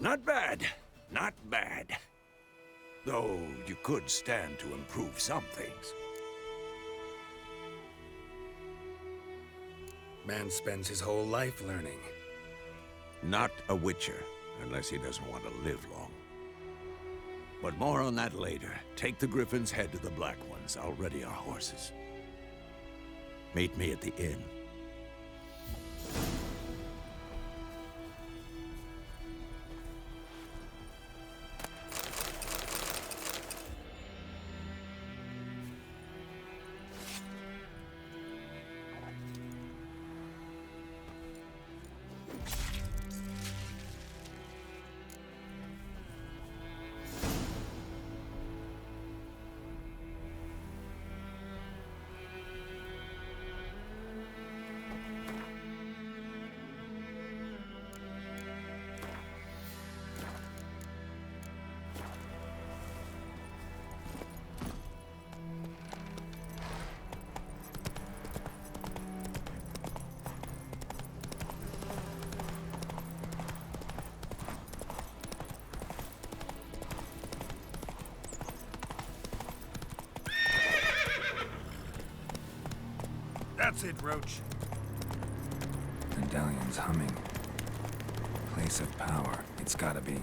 Not bad. Not bad. Though you could stand to improve some things. Man spends his whole life learning. Not a Witcher, unless he doesn't want to live long. But more on that later. Take the Griffin's head to the Black Ones. I'll ready our horses. Meet me at the inn. That's it, Roach. Medallion's humming. Place of power. It's gotta be.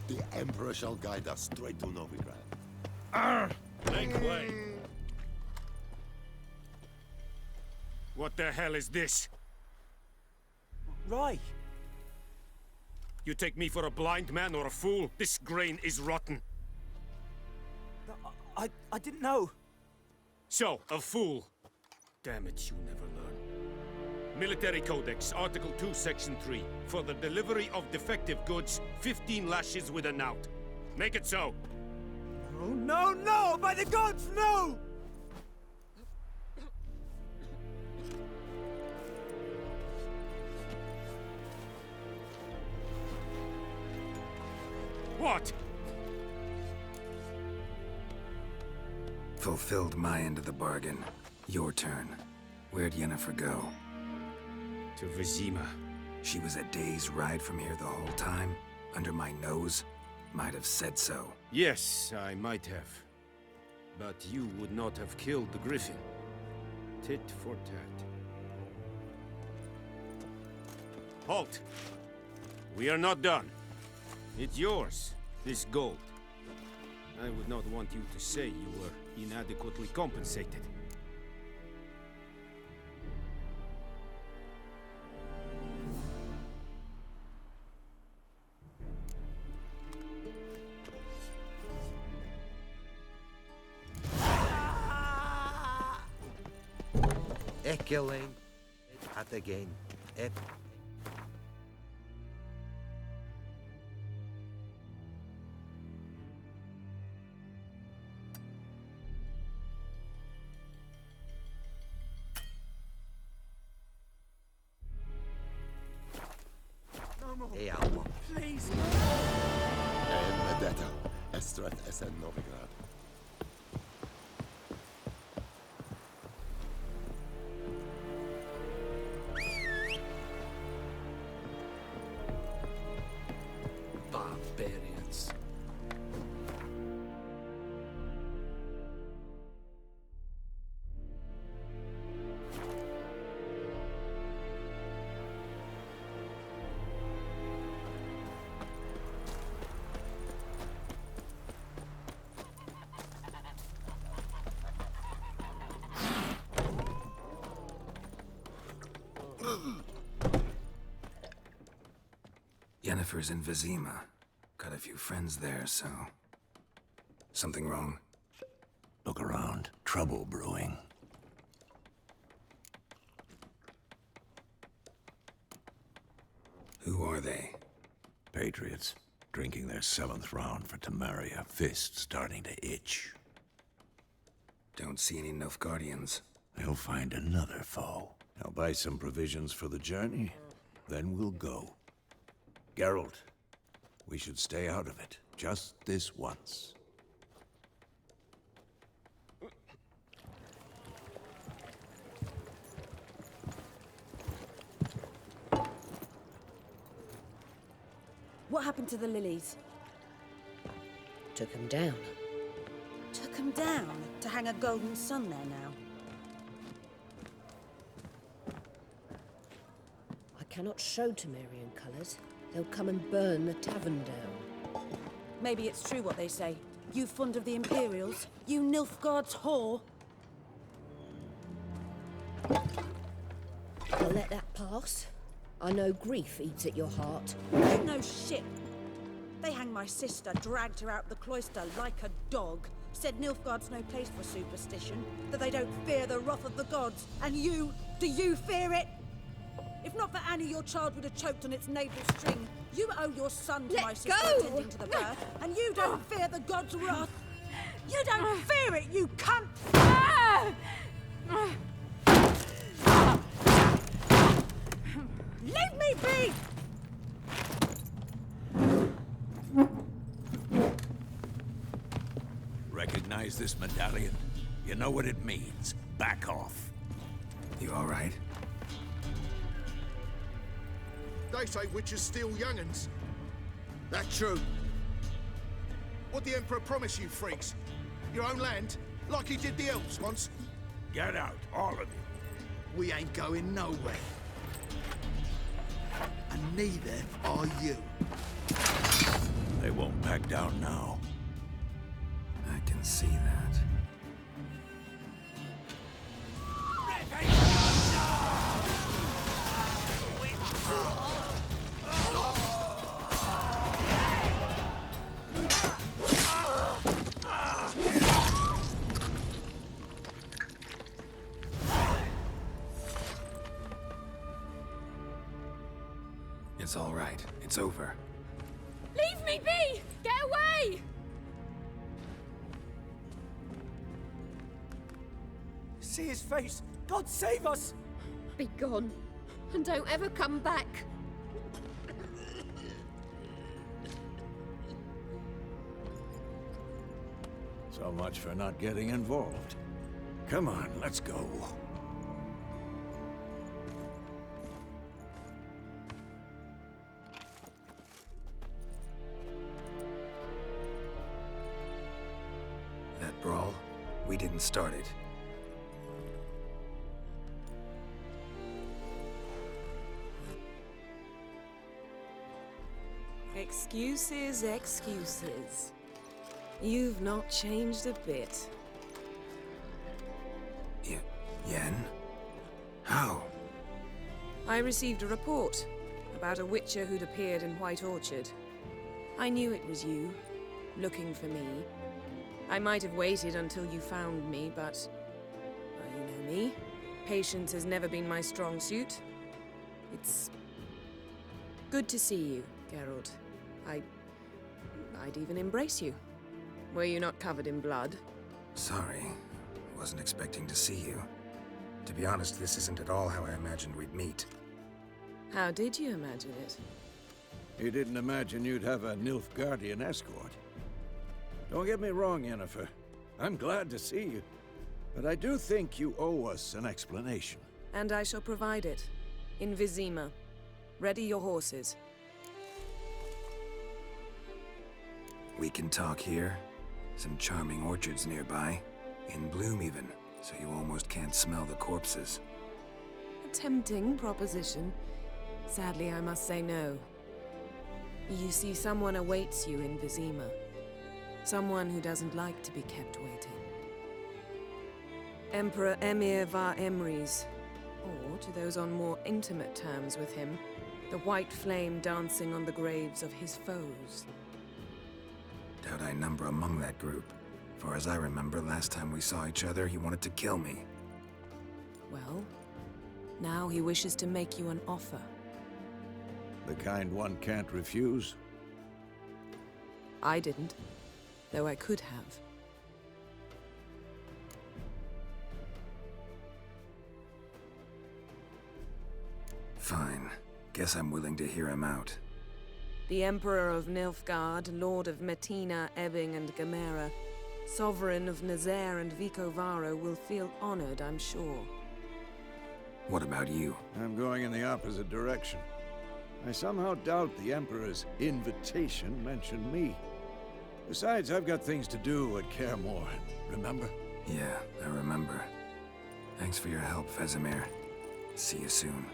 The Emperor shall guide us straight to Novigrad. Make way. What the hell is this? Right. You take me for a blind man or a fool? This grain is rotten. I didn't know. So, a fool. Damn it, you never learn. Military Codex, Article 2, Section 3. For the delivery of defective goods, 15 lashes with a knout. Make it so. Oh, no, no! By the gods, no! What? Fulfilled my end of the bargain. Your turn. Where'd Yennefer go? To Vizima. She was a day's ride from here the whole time? Under my nose? Might have said so. Yes, I might have. But you would not have killed the Griffin. Tit for tat. Halt! We are not done. It's yours, this gold. I would not want you to say you were inadequately compensated. Ekelen, at again. Please. Medetta, Estret Essen Novigrad. Barbarians. Yennefer's in Vizima. Got a few friends there, so... Something wrong? Look around. Trouble brewing. Who are they? Patriots. Drinking their 7th round for Temeria. Fist starting to itch. Don't see any Nilfgaardians. They'll find another foe. I'll buy some provisions for the journey. Then we'll go. Geralt, we should stay out of it. Just this once. What happened to the lilies? Took him down. Took them down to hang a golden sun there now. I cannot show Temerian colours. They'll come and burn the tavern down. Maybe it's true what they say. You fond of the Imperials? You Nilfgaard's whore? I'll let that pass. I know grief eats at your heart. You know shit. They hanged my sister, dragged her out the cloister like a dog. Said Nilfgaard's no place for superstition, that they don't fear the wrath of the gods. And you, do you fear it? If not for Annie, your child would have choked on its navel string. You owe your son to Let my sister go! attending to the birth, and you don't fear the gods' wrath. You don't fear it, you cunt! Leave me be! Recognize this medallion? You know what it means. Back off. You all right? They say witches steal young'uns. That true? What the Emperor promise you, freaks? Your own land? Like he did the elves once? Get out, all of you. We ain't going nowhere. And neither are you. They won't back down now. I can see that. It's all right. It's over. Leave me be! Get away! See his face! God save us! Be gone, and don't ever come back. So much for not getting involved. Come on, let's go. That brawl, we didn't start it. Excuses, excuses. You've not changed a bit. Yen? How? I received a report about a witcher who'd appeared in White Orchard. I knew it was you, looking for me. I might have waited until you found me, but... well, you know me. Patience has never been my strong suit. It's... good to see you, Geralt. I'd even embrace you. Were you not covered in blood? Sorry. Wasn't expecting to see you. To be honest, this isn't at all how I imagined we'd meet. How did you imagine it? You didn't imagine you'd have a Nilfgaardian escort. Don't get me wrong, Yennefer. I'm glad to see you. But I do think you owe us an explanation. And I shall provide it. In Vizima. Ready your horses. We can talk here. Some charming orchards nearby. In bloom even, so you almost can't smell the corpses. A tempting proposition. Sadly, I must say no. You see, someone awaits you in Vizima. Someone who doesn't like to be kept waiting. Emperor Emir var Emrys, or to those on more intimate terms with him, The white flame dancing on the graves of his foes. Doubt I number among that group. For as I remember, last time we saw each other, he wanted to kill me. Well, now he wishes to make you an offer. The kind one can't refuse? I didn't, though I could have. Fine. Guess I'm willing to hear him out. The Emperor of Nilfgaard, Lord of Metina, Ebbing, and Gamera, Sovereign of Nazaire and Vicovaro will feel honored, I'm sure. What about you? I'm going in the opposite direction. I somehow doubt the Emperor's invitation mentioned me. Besides, I've got things to do at Kaer Morhen, remember? Yeah, I remember. Thanks for your help, Vesemir. See you soon.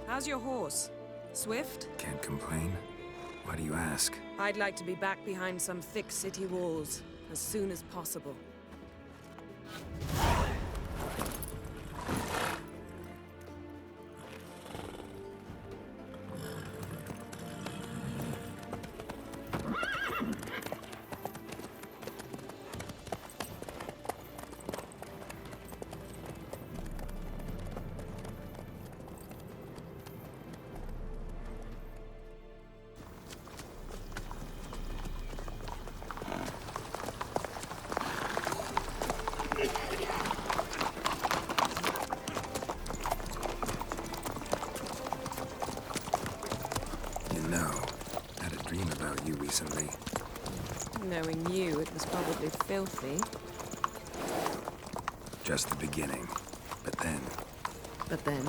How's your horse? Swift? Can't complain. Why do you ask? I'd like to be back behind some thick city walls as soon as possible. Recently. Knowing you, it was probably filthy. Just the beginning. But then... But then?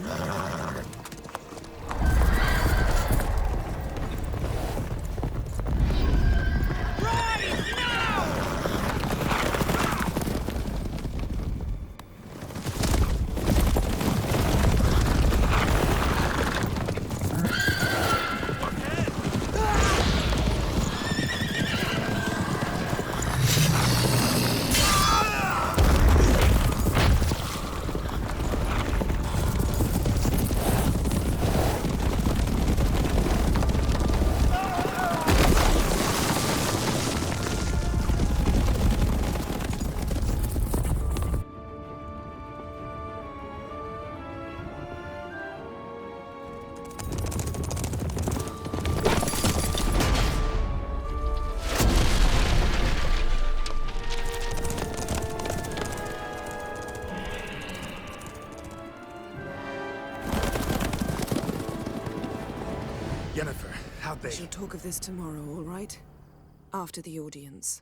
How'd they? We shall talk of this tomorrow, all right? After the audience.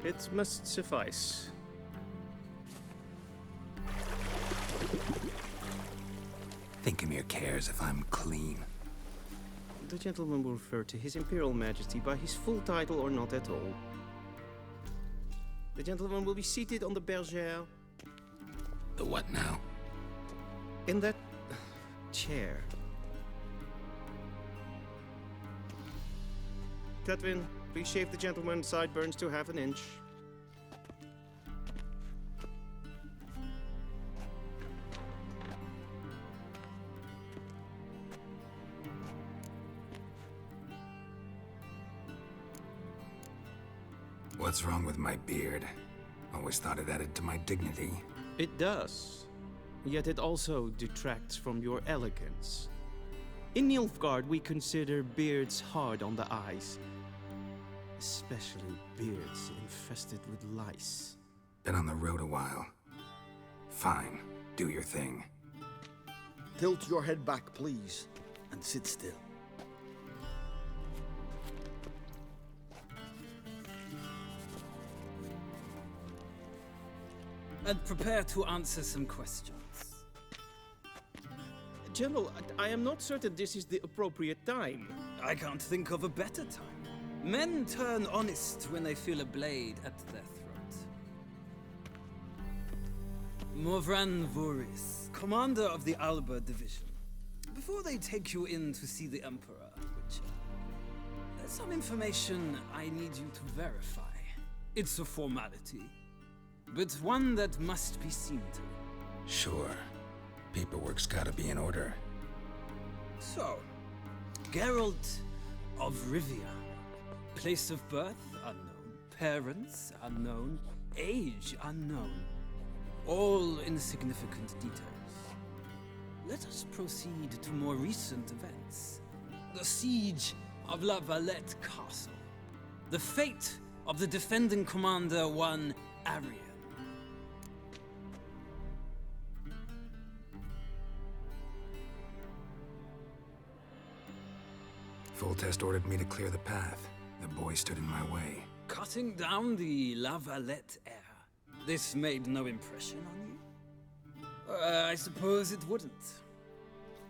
It must suffice. Thinkemere cares if I'm clean. The gentleman will refer to His Imperial Majesty by his full title or not at all. The gentleman will be seated on the bergère. The what now? In that chair. Cletwin, please shave the gentleman's sideburns to half an inch. What's wrong with my beard? Always thought it added to my dignity. It does. Yet it also detracts from your elegance. In Nilfgaard, we consider beards hard on the eyes. Especially beards infested with lice. Been on the road a while. Fine, do your thing. Tilt your head back, please, and sit still. and prepare to answer some questions. General, I am not certain this is the appropriate time. I can't think of a better time. Men turn honest when they feel a blade at their throat. Morvran Voris, commander of the Alba Division. Before they take you in to see the Emperor, Witcher, there's some information I need you to verify. It's a formality, but one that must be seen to. Sure. Paperwork's gotta be in order. So, Geralt of Rivia. Place of birth unknown. Parents unknown. Age unknown. All insignificant details. Let us proceed to more recent events. The siege of La Valette Castle. The fate of the defending commander, one Arian. Foltest ordered me to clear the path. The boy stood in my way. Cutting down the La Valette heir. This made no impression on you? I suppose it wouldn't.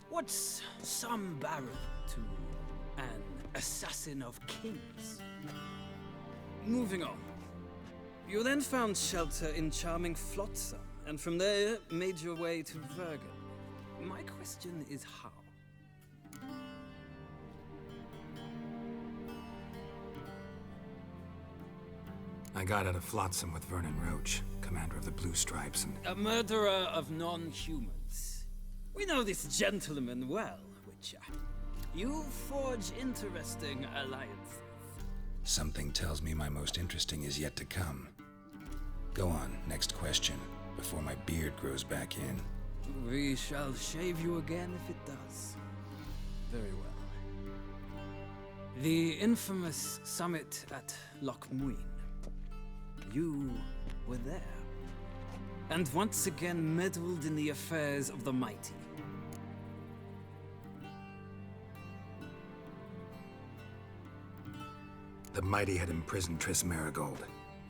What's some baron to an assassin of kings? Moving on. You then found shelter in charming Flotsam, and from there made your way to Vergen. My question is how? I got out of Flotsam with Vernon Roach, commander of the Blue Stripes, and... A murderer of non-humans. We know this gentleman well, Witcher. You forge interesting alliances. Something tells me my most interesting is yet to come. Go on, next question, before my beard grows back in. We shall shave you again if it does. Very well. The infamous summit at Loch Muin. You were there, and once again meddled in the affairs of the mighty. The mighty had imprisoned Triss Marigold.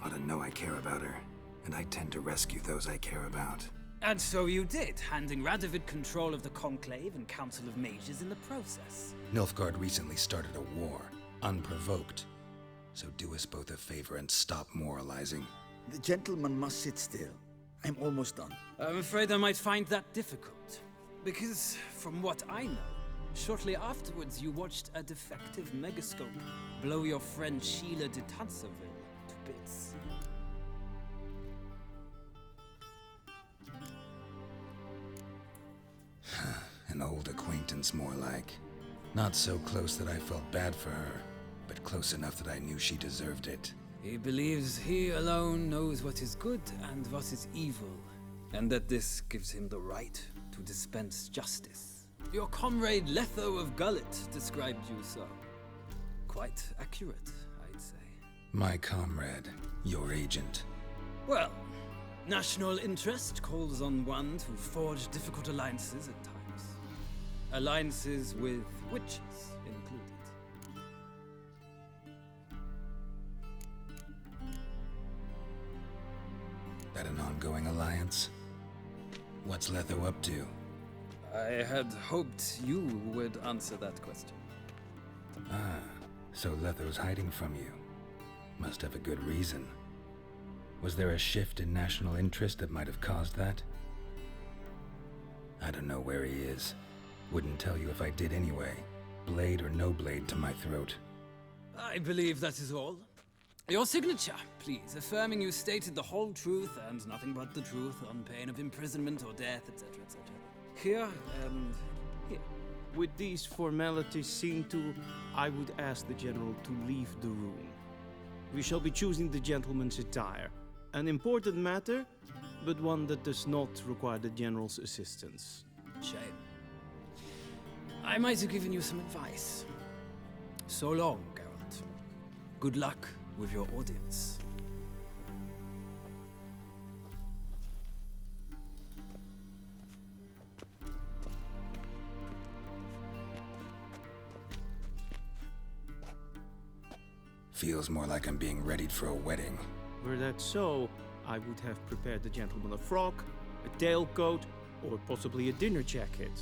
Ought to know I care about her, and I tend to rescue those I care about. And so you did, handing Radovid control of the Conclave and Council of Mages in the process. Nilfgaard recently started a war, unprovoked. So do us both a favor and stop moralizing. The gentleman must sit still. I'm almost done. I'm afraid I might find that difficult. Because, from what I know, shortly afterwards you watched a defective megascope blow your friend Sheila de Tanserville to bits. An old acquaintance, more like. Not so close that I felt bad for her, but close enough that I knew she deserved it. He believes he alone knows what is good and what is evil, and that this gives him the right to dispense justice. Your comrade Letho of Gullet described you so. Quite accurate, I'd say. My comrade, your agent. Well, national interest calls on one to forge difficult alliances at times. Alliances with witches included. That an ongoing alliance? What's Letho up to? I had hoped you would answer that question. Ah, so Letho's hiding from you. Must have a good reason. Was there a shift in national interest that might have caused that? I don't know where he is. Wouldn't tell you if I did anyway. Blade or no blade to my throat. I believe that is all. Your signature, please, affirming you stated the whole truth and nothing but the truth on pain of imprisonment or death, etc., etc. Here and here. With these formalities seen to, I would ask the general to leave the room. We shall be choosing the gentleman's attire. An important matter, but one that does not require the general's assistance. Shame. I might have given you some advice. So long, Geralt. Good luck with your audience. Feels more like I'm being readied for a wedding. Were that so, I would have prepared the gentleman a frock, a tailcoat, or possibly a dinner jacket.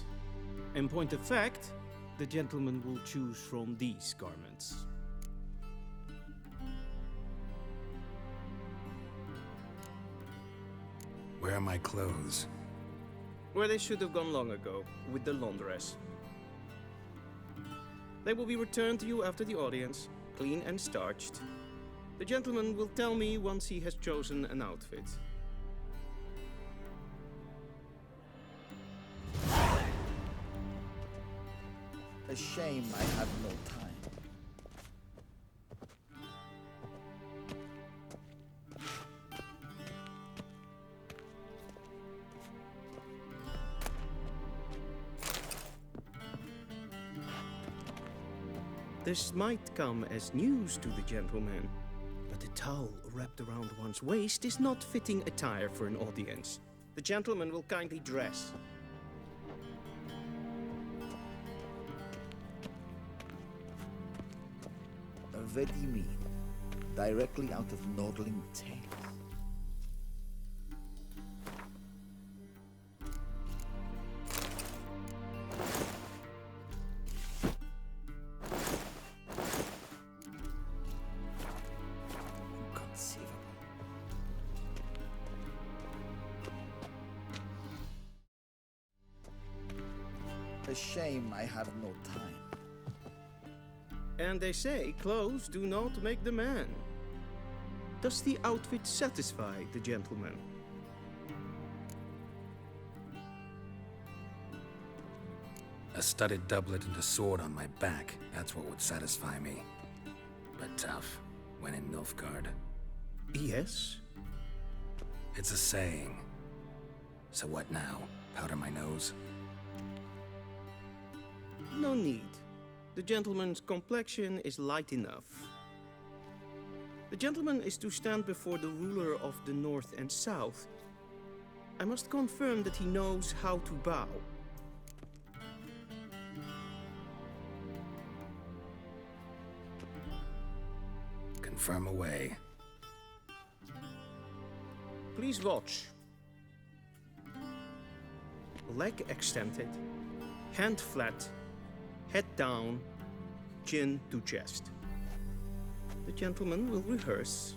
In point of fact, the gentleman will choose from these garments. Where are my clothes? Where they should have gone long ago, with the laundress. They will be returned to you after the audience, clean and starched. The gentleman will tell me once he has chosen an outfit. A shame I have no time. This might come as news to the gentleman, but a towel wrapped around one's waist is not fitting attire for an audience. The gentleman will kindly dress. What do you mean? Directly out of Nordling tales? Inconceivable. A shame I have no time. And they say clothes do not make the man. Does the outfit satisfy the gentleman? A studded doublet and a sword on my back, that's what would satisfy me. But tough, when in Nilfgaard. Yes? It's a saying. So what now? Powder my nose? No need. The gentleman's complexion is light enough. The gentleman is to stand before the ruler of the North and South. I must confirm that he knows how to bow. Confirm away. Please watch. Leg extended, hand flat, head down, chin to chest. The gentleman will rehearse.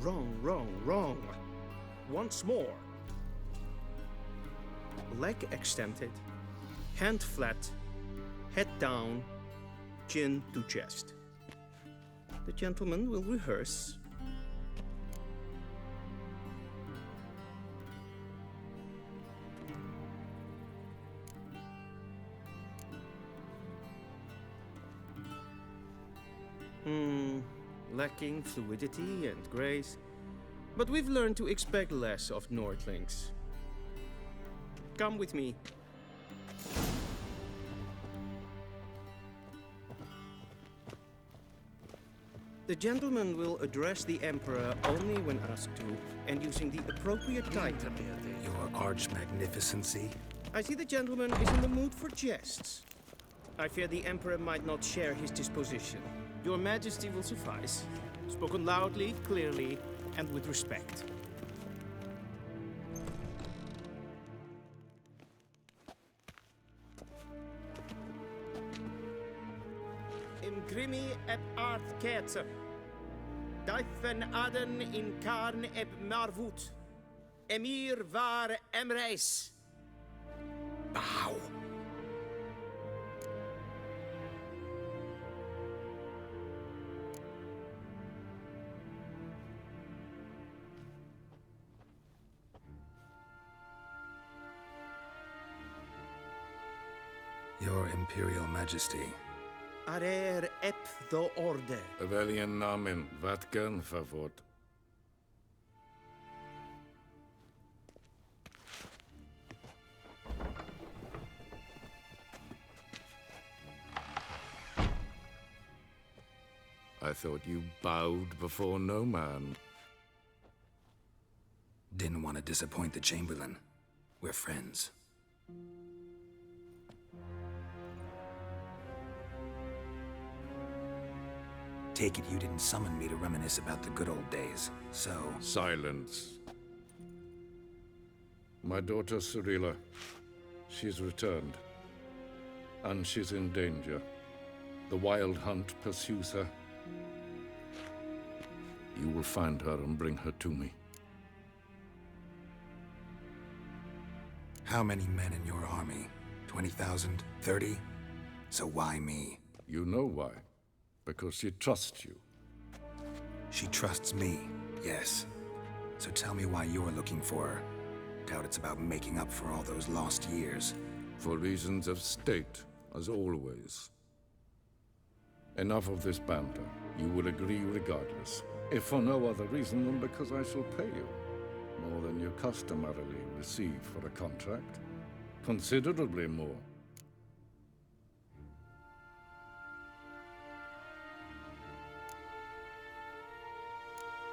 Wrong, wrong, wrong. Once more. Leg extended, hand flat, head down, chin to chest. The gentleman will rehearse. Lacking fluidity and grace. But we've learned to expect less of Nordlings. Come with me. The gentleman will address the Emperor only when asked to, and using the appropriate title. Your Arch-Magnificency? I see the gentleman is in the mood for jests. I fear the Emperor might not share his disposition. Your Majesty will suffice. Spoken loudly, clearly, and with respect. Imgrimi eb art kerze. Dijfen aden in karn eb marvoet. Emir var emreis. Bow. Your Imperial Majesty. Arer ep the orde. Welchen Namen? Wat gern favort? I thought you bowed before no man. Didn't want to disappoint the Chamberlain. We're friends. Take it you didn't summon me to reminisce about the good old days, so... Silence. My daughter Cyrilla, she's returned. And she's in danger. The Wild Hunt pursues her. You will find her and bring her to me. How many men in your army? 20,000? 30? So why me? You know why. Because she trusts you. She trusts me, yes. So tell me why you're looking for her. Doubt it's about making up for all those lost years. For reasons of state, as always. Enough of this banter. You will agree regardless. If for no other reason than because I shall pay you. More than you customarily receive for a contract. Considerably more.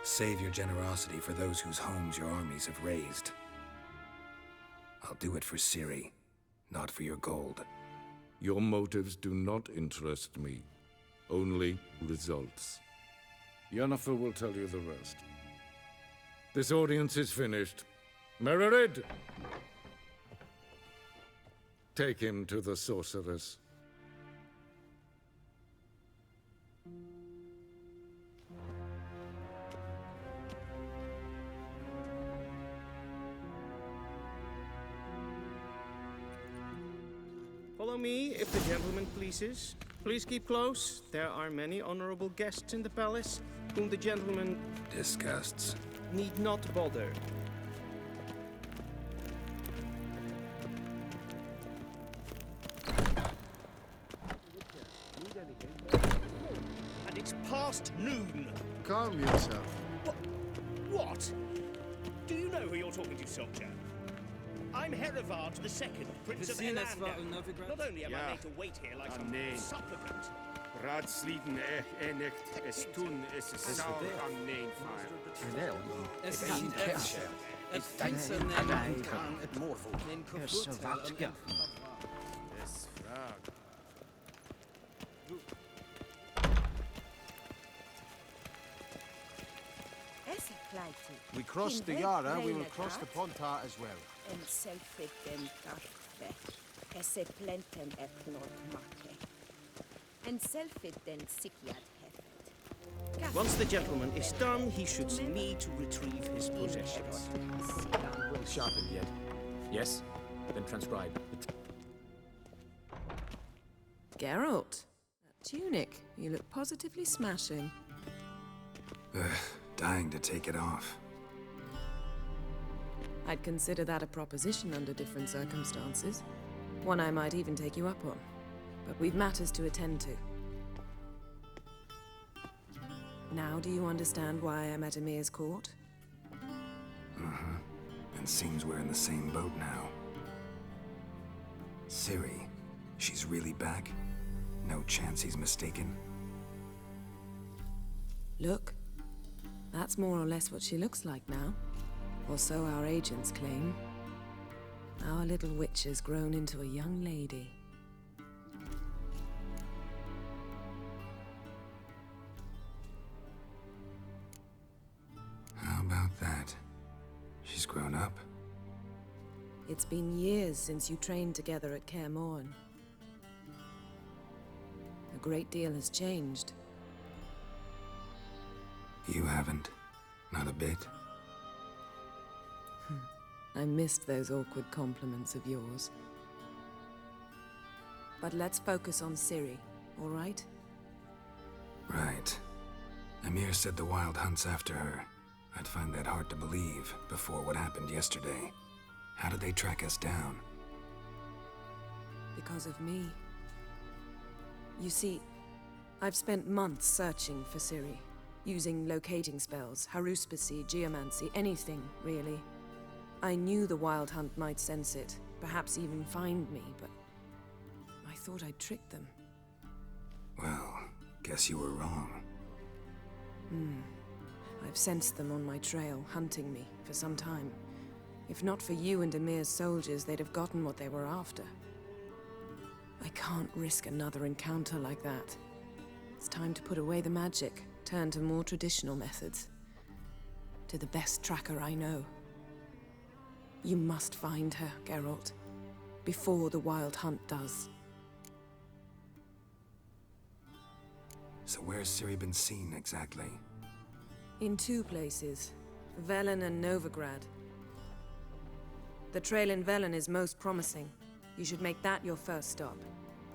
Save your generosity for those whose homes your armies have razed. I'll do it for Ciri, not for your gold. Your motives do not interest me. Only results. Yennefer will tell you the rest. This audience is finished. Mererid! Take him to the sorceress. Follow me, if the gentleman pleases. Please keep close. There are many honorable guests in the palace, whom the gentleman... disgusts. ...need not bother. And it's past noon. Calm yourself. What? Do you know who you're talking to, soldier? I'm Herivard II, Prince of Elanda. Not only am I made to wait here like some supplicant. Raadsleden echt is toen is een sauer aan neen fire. Wel, het kan kersen. Het dansen en gaan het morvel. Er is zo wat geven. Is vraag. We crossed the Yara, we will cross the Pontar as well. En selfiten kaffe. Esse plenten eplot make. En selfiten sikiat hefet. Once the gentleman is done, he should see me to retrieve his possessions. Well sharpened yet. Yes? Then transcribe. Geralt, that tunic. You look positively smashing. Dying to take it off. I'd consider that a proposition under different circumstances. One I might even take you up on. But we've matters to attend to. Now do you understand why I'm at Emir's court? Mm-hmm. And seems we're in the same boat now. Ciri, she's really back? No chance he's mistaken? Look. That's more or less what she looks like now. Or so our agents claim. Our little witch has grown into a young lady. How about that? She's grown up? It's been years since you trained together at Kaer Morhen. A great deal has changed. You haven't. Not a bit. I missed those awkward compliments of yours. But let's focus on Ciri, all right? Right. Emir said the Wild Hunt's after her. I'd find that hard to believe before what happened yesterday. How did they track us down? Because of me. You see, I've spent months searching for Ciri. Using locating spells, haruspicy, geomancy, anything, really. I knew the Wild Hunt might sense it, perhaps even find me, but I thought I'd tricked them. Well, guess you were wrong. I've sensed them on my trail, hunting me, for some time. If not for you and Emir's soldiers, they'd have gotten what they were after. I can't risk another encounter like that. It's time to put away the magic, turn to more traditional methods. To the best tracker I know. You must find her, Geralt, before the Wild Hunt does. So where's Ciri been seen, exactly? In 2 places, Velen and Novigrad. The trail in Velen is most promising. You should make that your first stop.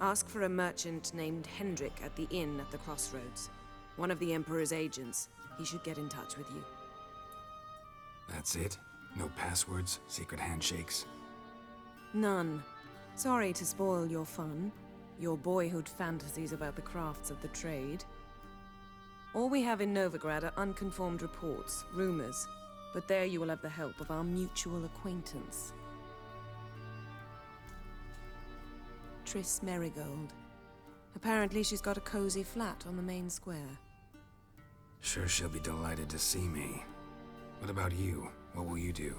Ask for a merchant named Hendrik at the inn at the crossroads. One of the Emperor's agents. He should get in touch with you. That's it? No passwords, secret handshakes? None. Sorry to spoil your fun. Your boyhood fantasies about the crafts of the trade. All we have in Novigrad are unconfirmed reports, rumors. But there you will have the help of our mutual acquaintance. Triss Merigold. Apparently she's got a cozy flat on the main square. Sure she'll be delighted to see me. What about you? What will you do?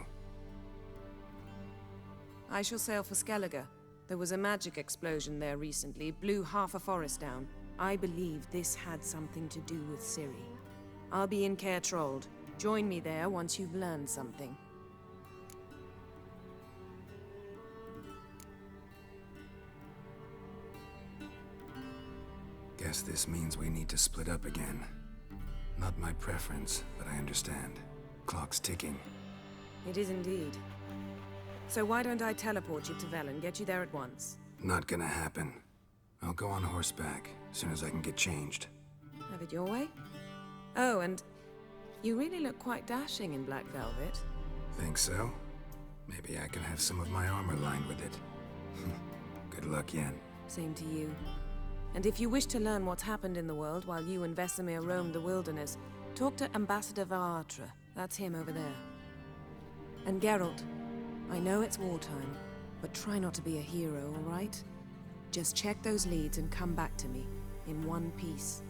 I shall sail for Skellige. There was a magic explosion there recently, blew half a forest down. I believe this had something to do with Ciri. I'll be in Caer Trolde. Join me there once you've learned something. Guess this means we need to split up again. Not my preference, but I understand. Clock's ticking. It is indeed. So why don't I teleport you to Velen, get you there at once? Not gonna happen. I'll go on horseback, as soon as I can get changed. Have it your way? Oh, and you really look quite dashing in black velvet. Think so? Maybe I can have some of my armor lined with it. Good luck, Yen. Same to you. And if you wish to learn what's happened in the world while you and Vesemir roamed the wilderness, talk to Ambassador Varatra. That's him over there. And Geralt, I know it's wartime, but try not to be a hero, all right? Just check those leads and come back to me, in one piece.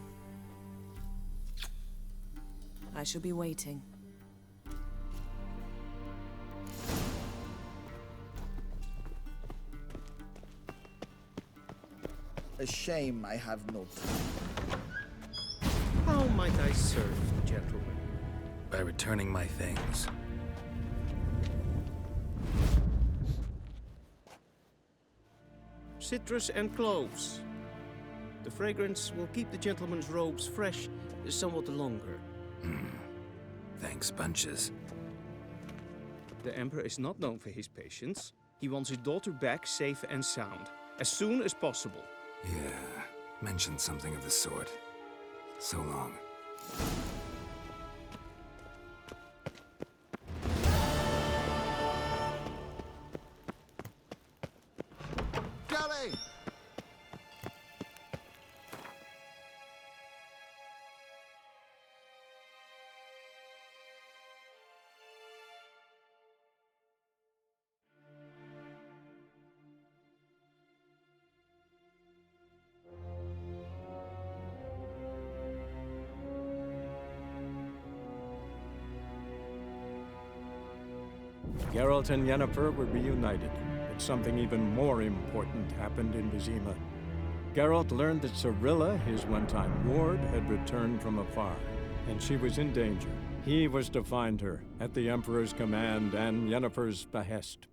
I shall be waiting. A shame I have no time. How might I serve, gentlemen? By returning my things. Citrus and cloves. The fragrance will keep the gentleman's robes fresh somewhat longer. Thanks, bunches. The Emperor is not known for his patience. He wants his daughter back safe and sound, as soon as possible. Yeah, mentioned something of the sort. So long. Galley! Geralt and Yennefer were reunited, but something even more important happened in Vizima. Geralt learned that Cirilla, his one-time ward, had returned from afar, and she was in danger. He was to find her, at the Emperor's command and Yennefer's behest.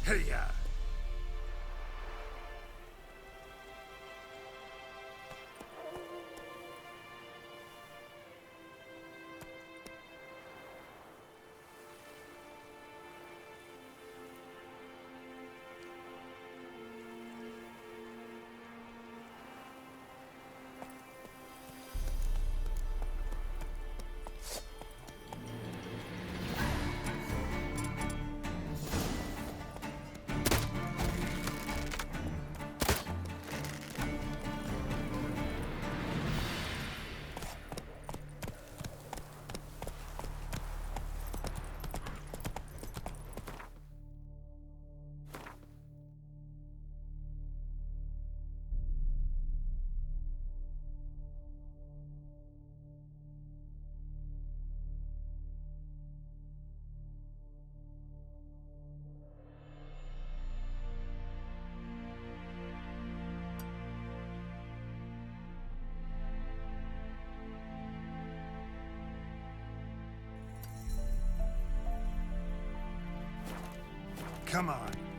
Hey-ya! Come on.